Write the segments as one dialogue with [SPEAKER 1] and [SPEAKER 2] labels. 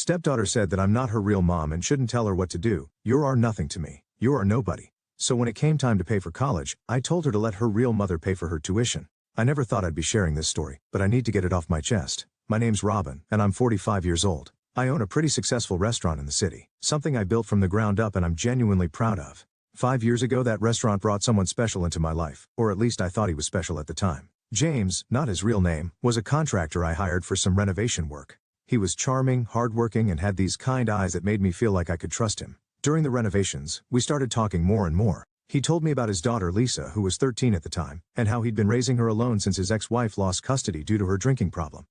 [SPEAKER 1] Stepdaughter said that I'm not her real mom and shouldn't tell her what to do. You are nothing to me. You are nobody. So when it came time to pay for college, I told her to let her real mother pay for her tuition. I never thought I'd be sharing this story, but I need to get it off my chest. My name's Robin, and I'm 45 years old. I own a pretty successful restaurant in the city, something I built from the ground up and I'm genuinely proud of. 5 years ago that restaurant brought someone special into my life, or at least I thought he was special at the time. James, not his real name, was a contractor I hired for some renovation work. He was charming, hardworking, and had these kind eyes that made me feel like I could trust him. During the renovations, we started talking more and more. He told me about his daughter Lisa, who was 13 at the time, and how he'd been raising her alone since his ex-wife lost custody due to her drinking problem.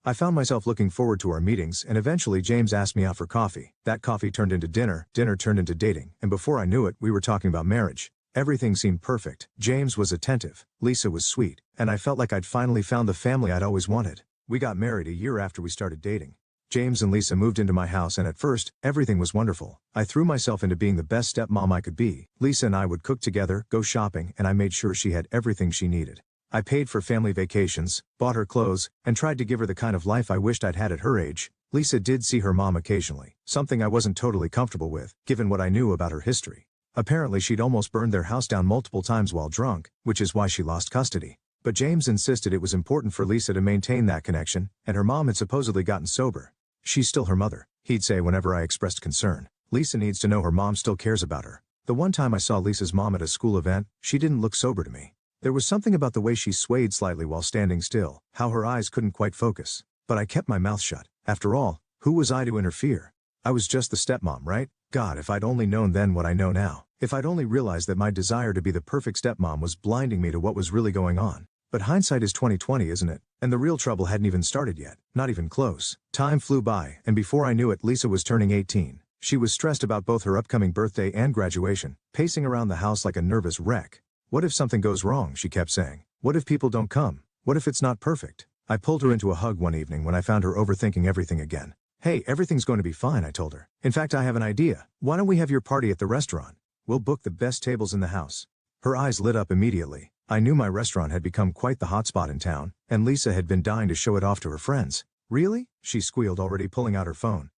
[SPEAKER 1] I found myself looking forward to our meetings, and eventually James asked me out for coffee. That coffee turned into dinner, dinner turned into dating, and before I knew it, we were talking about marriage. Everything seemed perfect. James was attentive, Lisa was sweet, and I felt like I'd finally found the family I'd always wanted. We got married a year after we started dating. James and Lisa moved into my house and at first, everything was wonderful. I threw myself into being the best stepmom I could be. Lisa and I would cook together, go shopping, and I made sure she had everything she needed. I paid for family vacations, bought her clothes, and tried to give her the kind of life I wished I'd had at her age. Lisa did see her mom occasionally, something I wasn't totally comfortable with, given what I knew about her history. Apparently she'd almost burned their house down multiple times while drunk, which is why she lost custody. But James insisted it was important for Lisa to maintain that connection, and her mom had supposedly gotten sober. She's still her mother, he'd say whenever I expressed concern. Lisa needs to know her mom still cares about her. The one time I saw Lisa's mom at a school event, she didn't look sober to me. There was something about the way she swayed slightly while standing still, how her eyes couldn't quite focus. But I kept my mouth shut. After all, who was I to interfere? I was just the stepmom, right? God, if I'd only known then what I know now. If I'd only realized that my desire to be the perfect stepmom was blinding me to what was really going on. But hindsight is 20/20, isn't it? And the real trouble hadn't even started yet. Not even close. Time flew by, and before I knew it, Lisa was turning 18. She was stressed about both her upcoming birthday and graduation, pacing around the house like a nervous wreck. What if something goes wrong, she kept saying. What if people don't come? What if it's not perfect? I pulled her into a hug one evening when I found her overthinking everything again. Hey, everything's going to be fine, I told her. In fact, I have an idea. Why don't we have your party at the restaurant? We'll book the best tables in the house. Her eyes lit up immediately. I knew my restaurant had become quite the hotspot in town, and Lisa had been dying to show it off to her friends. Really? She squealed, already pulling out her phone.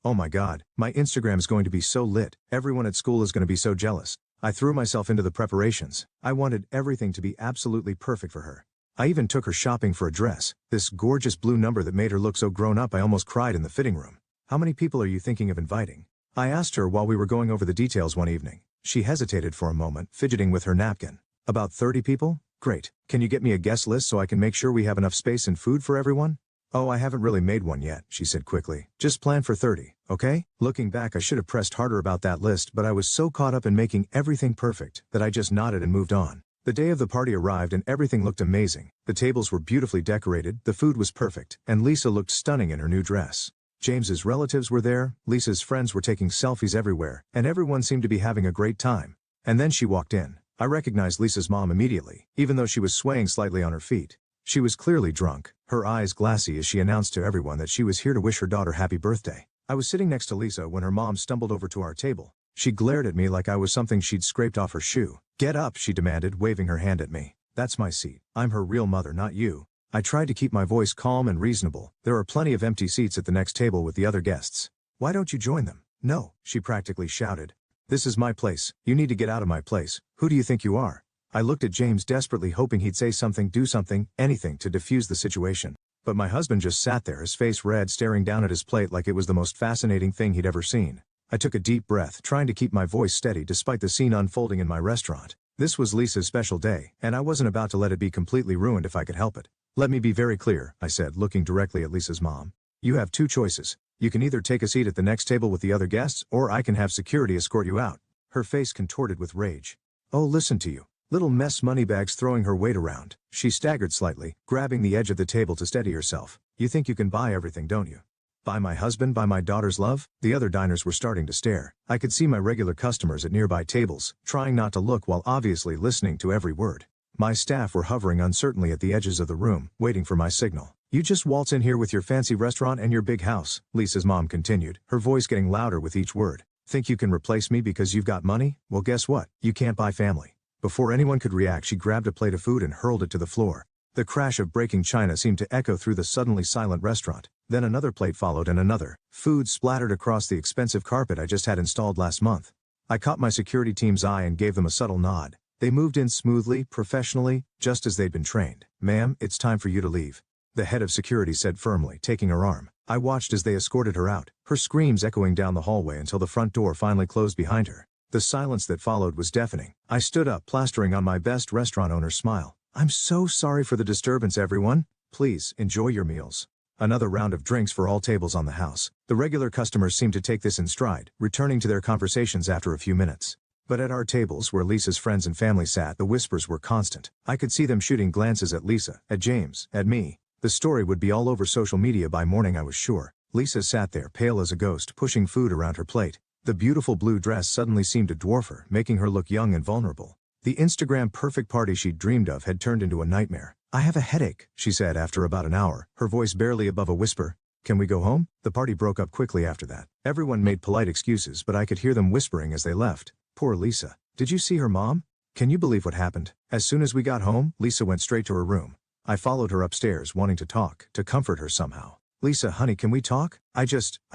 [SPEAKER 1] Oh my God, my Instagram's going to be so lit. Everyone at school is going to be so jealous. I threw myself into the preparations. I wanted everything to be absolutely perfect for her. I even took her shopping for a dress, this gorgeous blue number that made her look so grown up I almost cried in the fitting room. How many people are you thinking of inviting? I asked her while we were going over the details one evening. She hesitated for a moment, fidgeting with her napkin. About 30 people? Great. Can you get me a guest list so I can make sure we have enough space and food for everyone? Oh, I haven't really made one yet, she said quickly. Just plan for 30, okay? Looking back, I should have pressed harder about that list, but I was so caught up in making everything perfect that I just nodded and moved on. The day of the party arrived and everything looked amazing. The tables were beautifully decorated, the food was perfect, and Lisa looked stunning in her new dress. James's relatives were there, Lisa's friends were taking selfies everywhere, and everyone seemed to be having a great time. And then she walked in. I recognized Lisa's mom immediately, even though she was swaying slightly on her feet. She was clearly drunk, her eyes glassy as she announced to everyone that she was here to wish her daughter happy birthday. I was sitting next to Lisa when her mom stumbled over to our table. She glared at me like I was something she'd scraped off her shoe. Get up, she demanded, waving her hand at me. That's my seat. I'm her real mother, not you. I tried to keep my voice calm and reasonable. There are plenty of empty seats at the next table with the other guests. Why don't you join them? No, she practically shouted. This is my place. You need to get out of my place. Who do you think you are? I looked at James desperately, hoping he'd say something, do something, anything to defuse the situation. But my husband just sat there, his face red, staring down at his plate like it was the most fascinating thing he'd ever seen. I took a deep breath, trying to keep my voice steady despite the scene unfolding in my restaurant. This was Lisa's special day, and I wasn't about to let it be completely ruined if I could help it. Let me be very clear, I said, looking directly at Lisa's mom. You have two choices. You can either take a seat at the next table with the other guests, or I can have security escort you out. Her face contorted with rage. Oh, listen to you. Little mess moneybags throwing her weight around. She staggered slightly, grabbing the edge of the table to steady herself. You think you can buy everything, don't you? Buy my husband, buy my daughter's love? The other diners were starting to stare. I could see my regular customers at nearby tables, trying not to look while obviously listening to every word. My staff were hovering uncertainly at the edges of the room, waiting for my signal. You just waltz in here with your fancy restaurant and your big house, Lisa's mom continued, her voice getting louder with each word. Think you can replace me because you've got money? Well, guess what? You can't buy family. Before anyone could react, she grabbed a plate of food and hurled it to the floor. The crash of breaking china seemed to echo through the suddenly silent restaurant. Then another plate followed and another. Food splattered across the expensive carpet I just had installed last month. I caught my security team's eye and gave them a subtle nod. They moved in smoothly, professionally, just as they'd been trained. "Ma'am, it's time for you to leave," the head of security said firmly, taking her arm. I watched as they escorted her out, her screams echoing down the hallway until the front door finally closed behind her. The silence that followed was deafening. I stood up, plastering on my best restaurant owner's smile. "I'm so sorry for the disturbance, everyone. Please, enjoy your meals." Another round of drinks for all tables on the house. The regular customers seemed to take this in stride, returning to their conversations after a few minutes. But at our tables where Lisa's friends and family sat, the whispers were constant. I could see them shooting glances at Lisa, at James, at me. The story would be all over social media by morning, I was sure. Lisa sat there, pale as a ghost, pushing food around her plate. The beautiful blue dress suddenly seemed to dwarf her, making her look young and vulnerable. The Instagram-perfect party she'd dreamed of had turned into a nightmare. "I have a headache," she said after about an hour, her voice barely above a whisper. "Can we go home?" The party broke up quickly after that. Everyone made polite excuses, but I could hear them whispering as they left. Poor Lisa. Did you see her mom? Can you believe what happened? As soon as we got home, Lisa went straight to her room. I followed her upstairs, wanting to talk, to comfort her somehow. "Lisa, honey, can we talk? I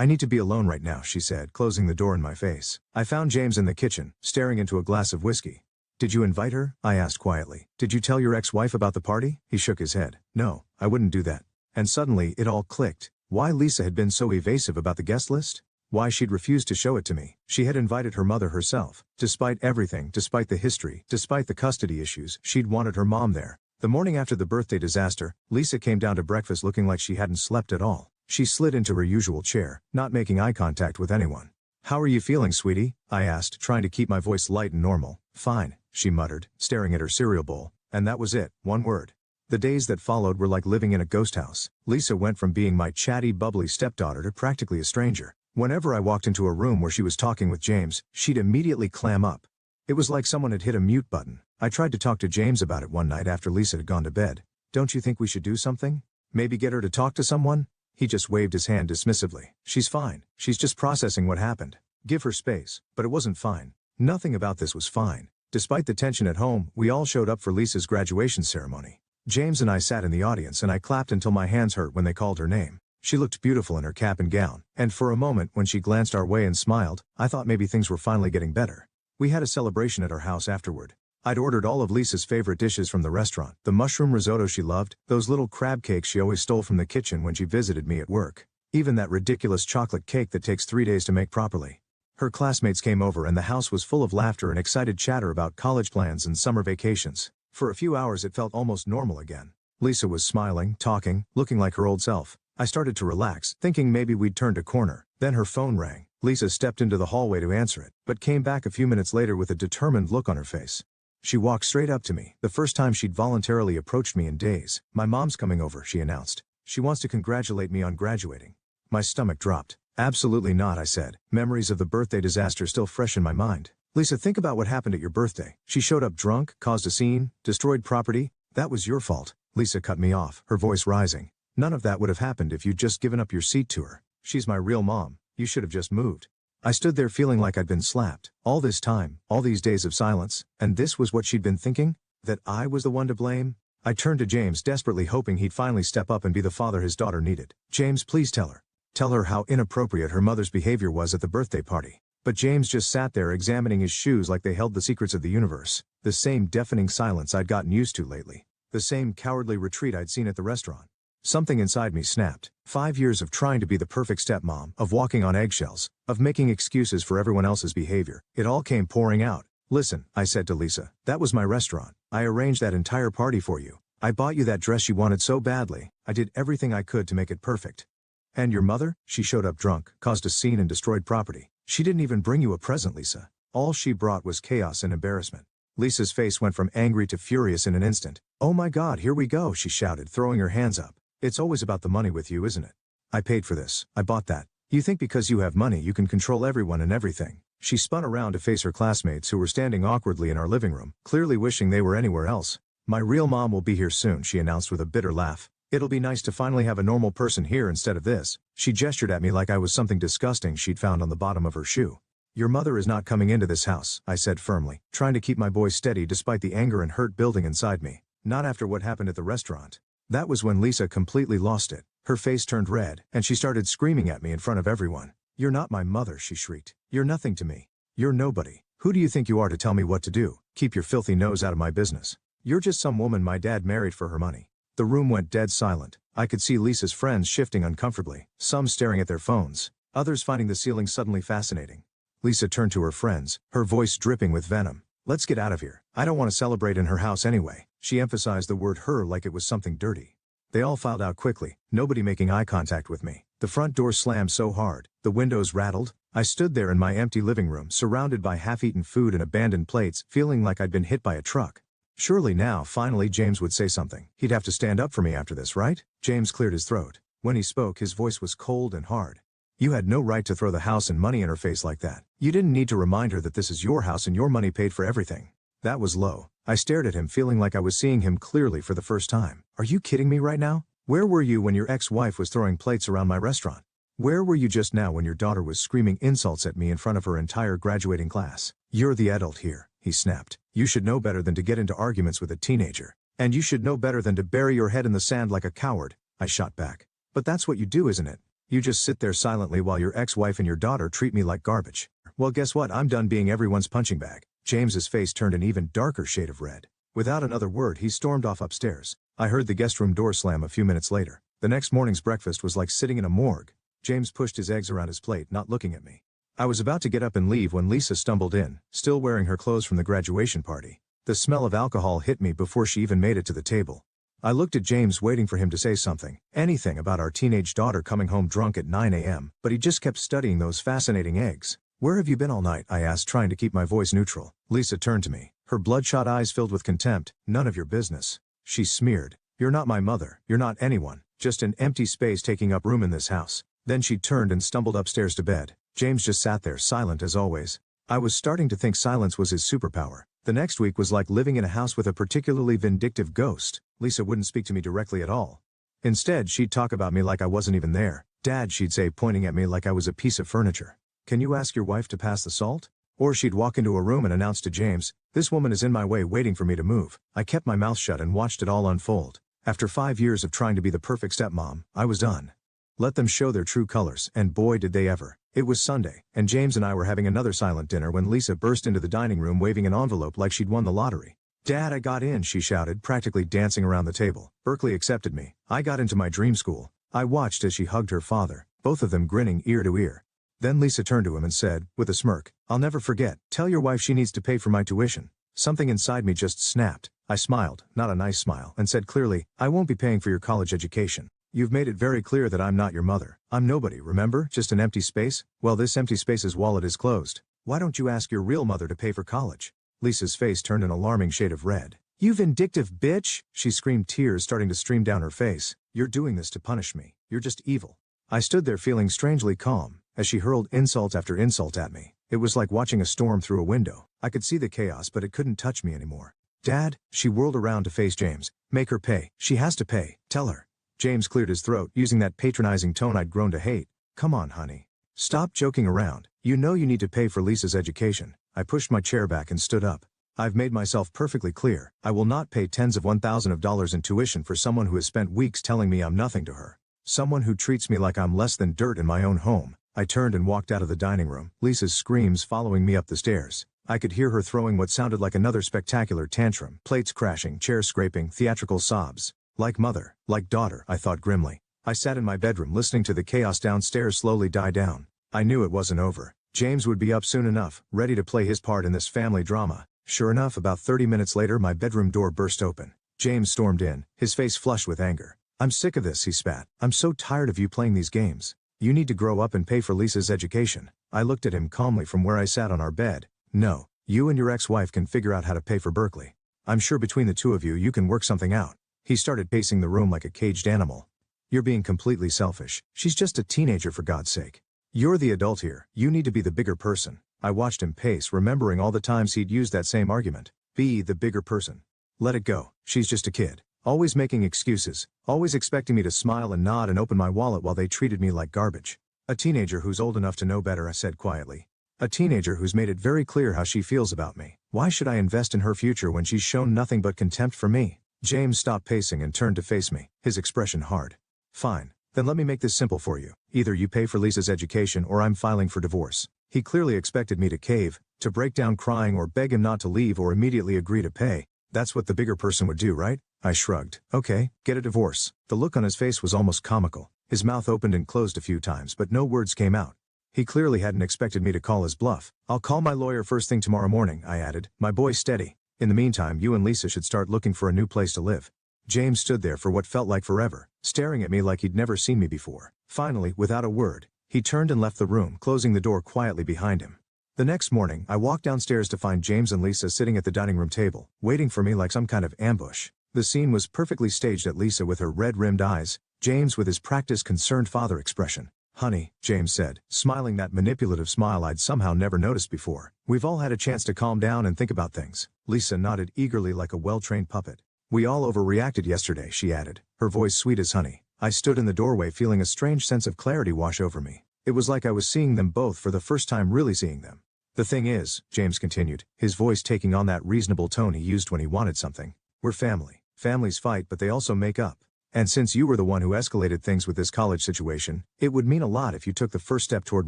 [SPEAKER 1] need to be alone right now," she said, closing the door in my face. I found James in the kitchen, staring into a glass of whiskey. "Did you invite her?" I asked quietly. "Did you tell your ex-wife about the party?" He shook his head. "No, I wouldn't do that." And suddenly, it all clicked. Why Lisa had been so evasive about the guest list? Why she'd refused to show it to me. She had invited her mother herself. Despite everything, despite the history, despite the custody issues, she'd wanted her mom there. The morning after the birthday disaster, Lisa came down to breakfast looking like she hadn't slept at all. She slid into her usual chair, not making eye contact with anyone. "How are you feeling, sweetie?" I asked, trying to keep my voice light and normal. "Fine," she muttered, staring at her cereal bowl. And that was it, one word. The days that followed were like living in a ghost house. Lisa went from being my chatty, bubbly stepdaughter to practically a stranger. Whenever I walked into a room where she was talking with James, she'd immediately clam up. It was like someone had hit a mute button. I tried to talk to James about it one night after Lisa had gone to bed. "Don't you think we should do something? Maybe get her to talk to someone?" He just waved his hand dismissively. "She's fine. She's just processing what happened. Give her space." But it wasn't fine. Nothing about this was fine. Despite the tension at home, we all showed up for Lisa's graduation ceremony. James and I sat in the audience and I clapped until my hands hurt when they called her name. She looked beautiful in her cap and gown, and for a moment when she glanced our way and smiled, I thought maybe things were finally getting better. We had a celebration at our house afterward. I'd ordered all of Lisa's favorite dishes from the restaurant, the mushroom risotto she loved, those little crab cakes she always stole from the kitchen when she visited me at work, even that ridiculous chocolate cake that takes 3 days to make properly. Her classmates came over and the house was full of laughter and excited chatter about college plans and summer vacations. For a few hours it felt almost normal again. Lisa was smiling, talking, looking like her old self. I started to relax, thinking maybe we'd turned a corner. Then her phone rang. Lisa stepped into the hallway to answer it, but came back a few minutes later with a determined look on her face. She walked straight up to me, the first time she'd voluntarily approached me in days. "My mom's coming over," she announced. "She wants to congratulate me on graduating." My stomach dropped. "Absolutely not," I said, memories of the birthday disaster still fresh in my mind. "Lisa, think about what happened at your birthday. She showed up drunk, caused a scene, destroyed property. That was your fault." Lisa cut me off, her voice rising. "None of that would have happened if you'd just given up your seat to her. She's my real mom. You should have just moved." I stood there feeling like I'd been slapped. All this time, all these days of silence, and this was what she'd been thinking? That I was the one to blame? I turned to James, desperately hoping he'd finally step up and be the father his daughter needed. "James, please tell her. Tell her how inappropriate her mother's behavior was at the birthday party." But James just sat there examining his shoes like they held the secrets of the universe. The same deafening silence I'd gotten used to lately. The same cowardly retreat I'd seen at the restaurant. Something inside me snapped. 5 years of trying to be the perfect stepmom, of walking on eggshells, of making excuses for everyone else's behavior. It all came pouring out. "Listen," I said to Lisa, "that was my restaurant. I arranged that entire party for you. I bought you that dress you wanted so badly. I did everything I could to make it perfect. And your mother? She showed up drunk, caused a scene and destroyed property. She didn't even bring you a present, Lisa. All she brought was chaos and embarrassment." Lisa's face went from angry to furious in an instant. "Oh my God, here we go," she shouted, throwing her hands up. "It's always about the money with you, isn't it? I paid for this. I bought that. You think because you have money you can control everyone and everything." She spun around to face her classmates who were standing awkwardly in our living room, clearly wishing they were anywhere else. "My real mom will be here soon," she announced with a bitter laugh. "It'll be nice to finally have a normal person here instead of this." She gestured at me like I was something disgusting she'd found on the bottom of her shoe. "Your mother is not coming into this house," I said firmly, trying to keep my voice steady despite the anger and hurt building inside me. "Not after what happened at the restaurant." That was when Lisa completely lost it. Her face turned red, and she started screaming at me in front of everyone. "You're not my mother," she shrieked. "You're nothing to me. You're nobody. Who do you think you are to tell me what to do? Keep your filthy nose out of my business. You're just some woman my dad married for her money." The room went dead silent. I could see Lisa's friends shifting uncomfortably, some staring at their phones, others finding the ceiling suddenly fascinating. Lisa turned to her friends, her voice dripping with venom. "Let's get out of here. I don't want to celebrate in her house anyway." She emphasized the word her like it was something dirty. They all filed out quickly, nobody making eye contact with me. The front door slammed so hard, the windows rattled. I stood there in my empty living room, surrounded by half-eaten food and abandoned plates, feeling like I'd been hit by a truck. Surely now, finally, James would say something. He'd have to stand up for me after this, right? James cleared his throat. When he spoke, his voice was cold and hard. "You had no right to throw the house and money in her face like that. You didn't need to remind her that this is your house and your money paid for everything." That was low. I stared at him, feeling like I was seeing him clearly for the first time. "Are you kidding me right now? Where were you when your ex-wife was throwing plates around my restaurant? Where were you just now when your daughter was screaming insults at me in front of her entire graduating class? You're the adult here," he snapped. "You should know better than to get into arguments with a teenager. And you should know better than to bury your head in the sand like a coward," I shot back. "But that's what you do, isn't it? You just sit there silently while your ex-wife and your daughter treat me like garbage. Well, guess what? I'm done being everyone's punching bag." James's face turned an even darker shade of red. Without another word, he stormed off upstairs. I heard the guest room door slam a few minutes later. The next morning's breakfast was like sitting in a morgue. James pushed his eggs around his plate, not looking at me. I was about to get up and leave when Lisa stumbled in, still wearing her clothes from the graduation party. The smell of alcohol hit me before she even made it to the table. I looked at James, waiting for him to say something, anything about our teenage daughter coming home drunk at 9 a.m., but he just kept studying those fascinating eggs. "Where have you been all night?" I asked, trying to keep my voice neutral. Lisa turned to me, her bloodshot eyes filled with contempt. "None of your business," she smeared. "You're not my mother, you're not anyone, just an empty space taking up room in this house." Then she turned and stumbled upstairs to bed. James just sat there, silent as always. I was starting to think silence was his superpower. The next week was like living in a house with a particularly vindictive ghost. Lisa wouldn't speak to me directly at all. Instead, she'd talk about me like I wasn't even there. "Dad," she'd say, pointing at me like I was a piece of furniture. "Can you ask your wife to pass the salt?" Or she'd walk into a room and announce to James, "This woman is in my way waiting for me to move." I kept my mouth shut and watched it all unfold. After 5 years of trying to be the perfect stepmom, I was done. Let them show their true colors, and boy did they ever. It was Sunday, and James and I were having another silent dinner when Lisa burst into the dining room waving an envelope like she'd won the lottery. "Dad, I got in," she shouted, practically dancing around the table. "Berkeley accepted me. I got into my dream school." I watched as she hugged her father, both of them grinning ear to ear. Then Lisa turned to him and said, with a smirk, "I'll never forget. Tell your wife she needs to pay for my tuition." Something inside me just snapped. I smiled, not a nice smile, and said clearly, "I won't be paying for your college education. You've made it very clear that I'm not your mother. I'm nobody, remember? Just an empty space? Well, this empty space's wallet is closed. Why don't you ask your real mother to pay for college?" Lisa's face turned an alarming shade of red. "You vindictive bitch!" she screamed, tears starting to stream down her face. "You're doing this to punish me. You're just evil." I stood there feeling strangely calm, as she hurled insult after insult at me. It was like watching a storm through a window. I could see the chaos, but it couldn't touch me anymore. "Dad," she whirled around to face James. "Make her pay. She has to pay. Tell her." James cleared his throat, using that patronizing tone I'd grown to hate. "Come on, honey. Stop joking around. You know you need to pay for Lisa's education." I pushed my chair back and stood up. "I've made myself perfectly clear. I will not pay tens of $1,000s in tuition for someone who has spent weeks telling me I'm nothing to her. Someone who treats me like I'm less than dirt in my own home." I turned and walked out of the dining room, Lisa's screams following me up the stairs. I could hear her throwing what sounded like another spectacular tantrum, plates crashing, chairs scraping, theatrical sobs. Like mother, like daughter, I thought grimly. I sat in my bedroom listening to the chaos downstairs slowly die down. I knew it wasn't over. James would be up soon enough, ready to play his part in this family drama. Sure enough, about 30 minutes later my bedroom door burst open. James stormed in, his face flushed with anger. "I'm sick of this," he spat. "I'm so tired of you playing these games. You need to grow up and pay for Lisa's education." I looked at him calmly from where I sat on our bed. "No, you and your ex-wife can figure out how to pay for Berkeley. I'm sure between the two of you you can work something out." He started pacing the room like a caged animal. "You're being completely selfish. She's just a teenager, for God's sake. You're the adult here. You need to be the bigger person." I watched him pace, remembering all the times he'd used that same argument. Be the bigger person. Let it go. She's just a kid. Always making excuses. Always expecting me to smile and nod and open my wallet while they treated me like garbage. "A teenager who's old enough to know better," I said quietly. "A teenager who's made it very clear how she feels about me. Why should I invest in her future when she's shown nothing but contempt for me?" James stopped pacing and turned to face me, his expression hard. "Fine. Then let me make this simple for you. Either you pay for Lisa's education or I'm filing for divorce. He clearly expected me to cave, to break down crying or beg him not to leave or immediately agree to pay. That's what the bigger person would do, right? I shrugged. Okay, get a divorce. The look on his face was almost comical. His mouth opened and closed a few times but no words came out. He clearly hadn't expected me to call his bluff. I'll call my lawyer first thing tomorrow morning, I added. My boy steady. In the meantime, you and Lisa should start looking for a new place to live. James stood there for what felt like forever, staring at me like he'd never seen me before. Finally, without a word, he turned and left the room, closing the door quietly behind him. The next morning, I walked downstairs to find James and Lisa sitting at the dining room table, waiting for me like some kind of ambush. The scene was perfectly staged at Lisa with her red-rimmed eyes, James with his practiced concerned father expression. Honey, James said, smiling that manipulative smile I'd somehow never noticed before. We've all had a chance to calm down and think about things. Lisa nodded eagerly like a well-trained puppet. We all overreacted yesterday, she added, her voice sweet as honey. I stood in the doorway feeling a strange sense of clarity wash over me. It was like I was seeing them both for the first time, really seeing them. The thing is, James continued, his voice taking on that reasonable tone he used when he wanted something. We're family. Families fight but they also make up. And since you were the one who escalated things with this college situation, it would mean a lot if you took the first step toward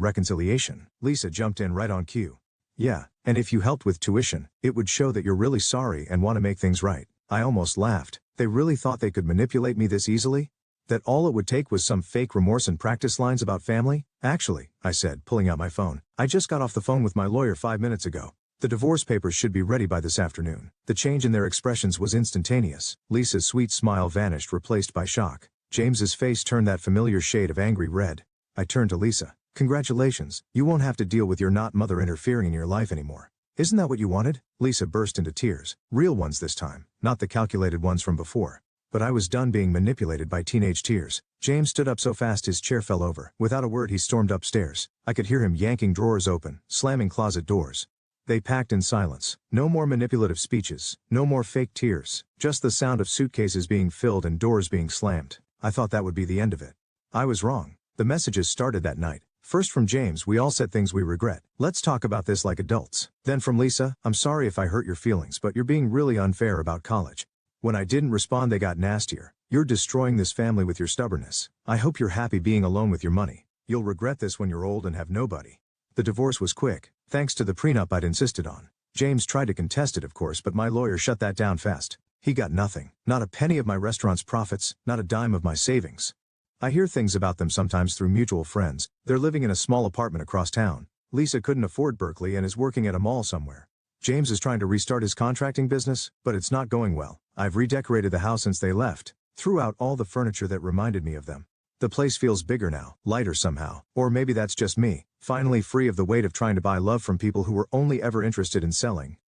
[SPEAKER 1] reconciliation. Lisa jumped in right on cue. Yeah, and if you helped with tuition, it would show that you're really sorry and want to make things right. I almost laughed. They really thought they could manipulate me this easily? That all it would take was some fake remorse and practice lines about family? Actually, I said, pulling out my phone, I just got off the phone with my lawyer 5 minutes ago. The divorce papers should be ready by this afternoon. The change in their expressions was instantaneous. Lisa's sweet smile vanished, replaced by shock. James's face turned that familiar shade of angry red. I turned to Lisa. Congratulations, you won't have to deal with your not-mother interfering in your life anymore. Isn't that what you wanted? Lisa burst into tears. Real ones this time, not the calculated ones from before. But I was done being manipulated by teenage tears. James stood up so fast his chair fell over. Without a word he stormed upstairs. I could hear him yanking drawers open, slamming closet doors. They packed in silence. No more manipulative speeches, no more fake tears, just the sound of suitcases being filled and doors being slammed. I thought that would be the end of it. I was wrong. The messages started that night. First from James, we all said things we regret. Let's talk about this like adults. Then from Lisa, I'm sorry if I hurt your feelings but you're being really unfair about college. When I didn't respond they got nastier. You're destroying this family with your stubbornness. I hope you're happy being alone with your money. You'll regret this when you're old and have nobody. The divorce was quick, thanks to the prenup I'd insisted on. James tried to contest it of course but my lawyer shut that down fast. He got nothing. Not a penny of my restaurant's profits, not a dime of my savings. I hear things about them sometimes through mutual friends. They're living in a small apartment across town. Lisa couldn't afford Berkeley and is working at a mall somewhere. James is trying to restart his contracting business, but it's not going well. I've redecorated the house since they left, threw out all the furniture that reminded me of them. The place feels bigger now, lighter somehow. Or maybe that's just me, finally free of the weight of trying to buy love from people who were only ever interested in selling.